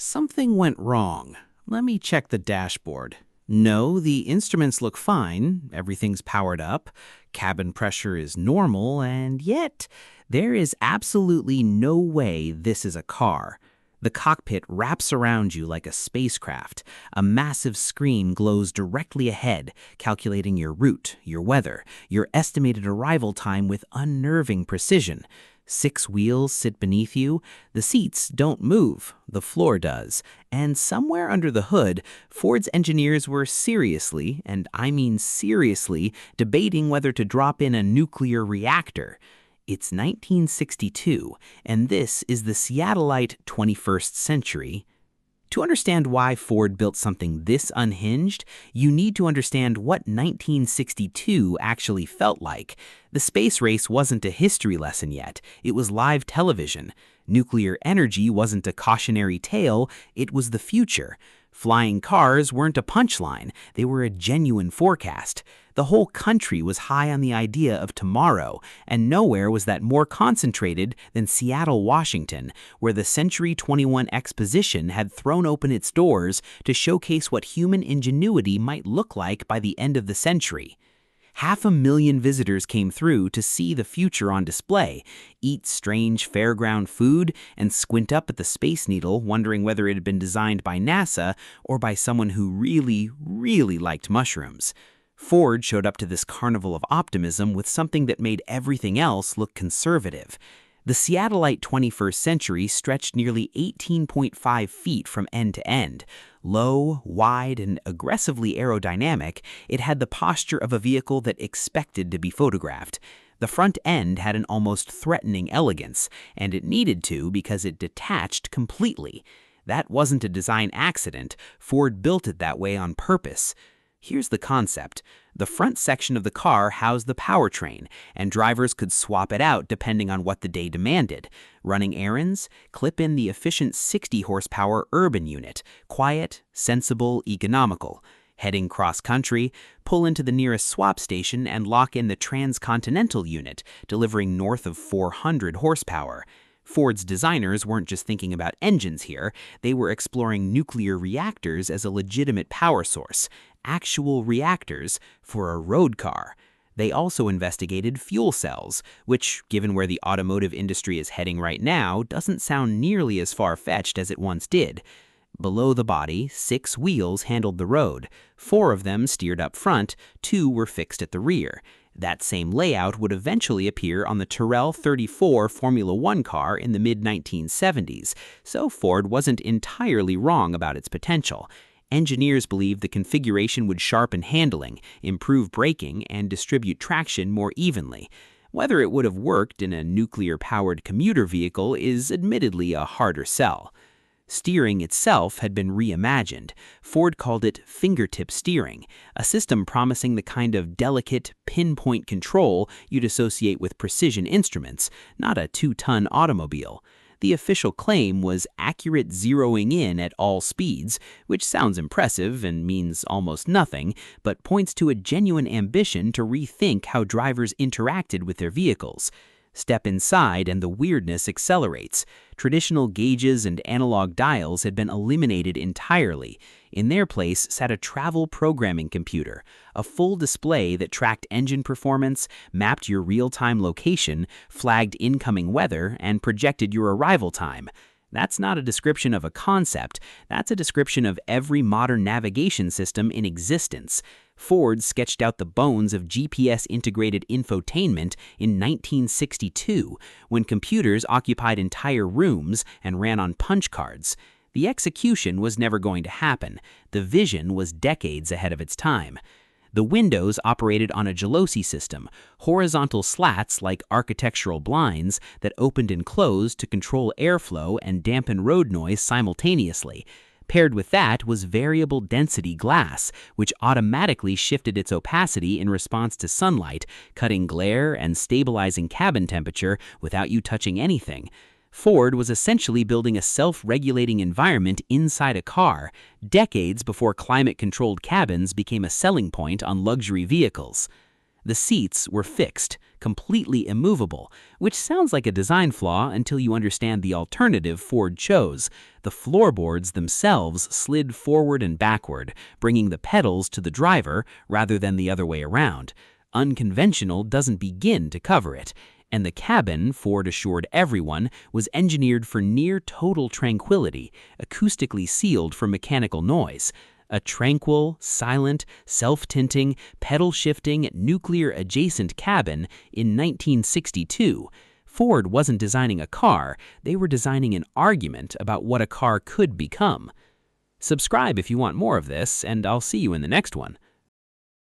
Something went wrong. Let me check the dashboard. No, the instruments look fine, everything's powered up, cabin pressure is normal, and yet there is absolutely no way this is a car. The cockpit wraps around you like a spacecraft. A massive screen glows directly ahead, calculating your route, your weather, your estimated arrival time with unnerving precision. 6 wheels sit beneath you. The seats don't move, the floor does. And somewhere under the hood, Ford's engineers were seriously, and I mean seriously, debating whether to drop in a nuclear reactor. It's 1962, and this is the Seattle-ite 21st century. To understand why Ford built something this unhinged, you need to understand what 1962 actually felt like. The space race wasn't a history lesson yet, it was live television. Nuclear energy wasn't a cautionary tale, it was the future. Flying cars weren't a punchline, they were a genuine forecast. The whole country was high on the idea of tomorrow, and nowhere was that more concentrated than Seattle, Washington, where the Century 21 Exposition had thrown open its doors to showcase what human ingenuity might look like by the end of the century. 500,000 visitors came through to see the future on display, eat strange fairground food, and squint up at the Space Needle wondering whether it had been designed by NASA or by someone who really liked mushrooms. Ford showed up to this carnival of optimism with something that made everything else look conservative. The Seattle-ite 21st century stretched nearly 18.5 feet from end to end. Low, wide, and aggressively aerodynamic, it had the posture of a vehicle that expected to be photographed. The front end had an almost threatening elegance, and it needed to because it detached completely. That wasn't a design accident. Ford built it that way on purpose. Here's the concept. The front section of the car housed the powertrain, and drivers could swap it out depending on what the day demanded. Running errands, clip in the efficient 60 horsepower urban unit, quiet, sensible, economical. Heading cross-country, pull into the nearest swap station and lock in the transcontinental unit, delivering north of 400 horsepower. Ford's designers weren't just thinking about engines here, they were exploring nuclear reactors as a legitimate power source, actual reactors for a road car. They also investigated fuel cells, which, given where the automotive industry is heading right now, doesn't sound nearly as far-fetched as it once did. Below the body, 6 wheels handled the road. 4 of them steered up front, 2 were fixed at the rear. That same layout would eventually appear on the Tyrrell 34 Formula One car in the mid-1970s, so Ford wasn't entirely wrong about its potential. Engineers believed the configuration would sharpen handling, improve braking, and distribute traction more evenly. Whether it would have worked in a nuclear-powered commuter vehicle is admittedly a harder sell. Steering itself had been reimagined. Ford called it fingertip steering, a system promising the kind of delicate, pinpoint control you'd associate with precision instruments, not a 2-ton automobile. The official claim was accurate zeroing in at all speeds, which sounds impressive and means almost nothing, but points to a genuine ambition to rethink how drivers interacted with their vehicles. Step inside and the weirdness accelerates. Traditional gauges and analog dials had been eliminated entirely. In their place sat a travel programming computer, a full display that tracked engine performance, mapped your real-time location, flagged incoming weather, and projected your arrival time. That's not a description of a concept, that's a description of every modern navigation system in existence. Ford sketched out the bones of GPS-integrated infotainment in 1962, when computers occupied entire rooms and ran on punch cards. The execution was never going to happen. The vision was decades ahead of its time. The windows operated on a gelosi system, horizontal slats like architectural blinds that opened and closed to control airflow and dampen road noise simultaneously. Paired with that was variable density glass, which automatically shifted its opacity in response to sunlight, cutting glare and stabilizing cabin temperature without you touching anything. Ford was essentially building a self-regulating environment inside a car, decades before climate-controlled cabins became a selling point on luxury vehicles. The seats were fixed, completely immovable, which sounds like a design flaw until you understand the alternative Ford chose. The floorboards themselves slid forward and backward, bringing the pedals to the driver rather than the other way around. Unconventional doesn't begin to cover it. And the cabin, Ford assured everyone, was engineered for near total tranquility, acoustically sealed from mechanical noise. A tranquil, silent, self-tinting, pedal-shifting, nuclear-adjacent cabin in 1962. Ford wasn't designing a car, they were designing an argument about what a car could become. Subscribe if you want more of this, and I'll see you in the next one.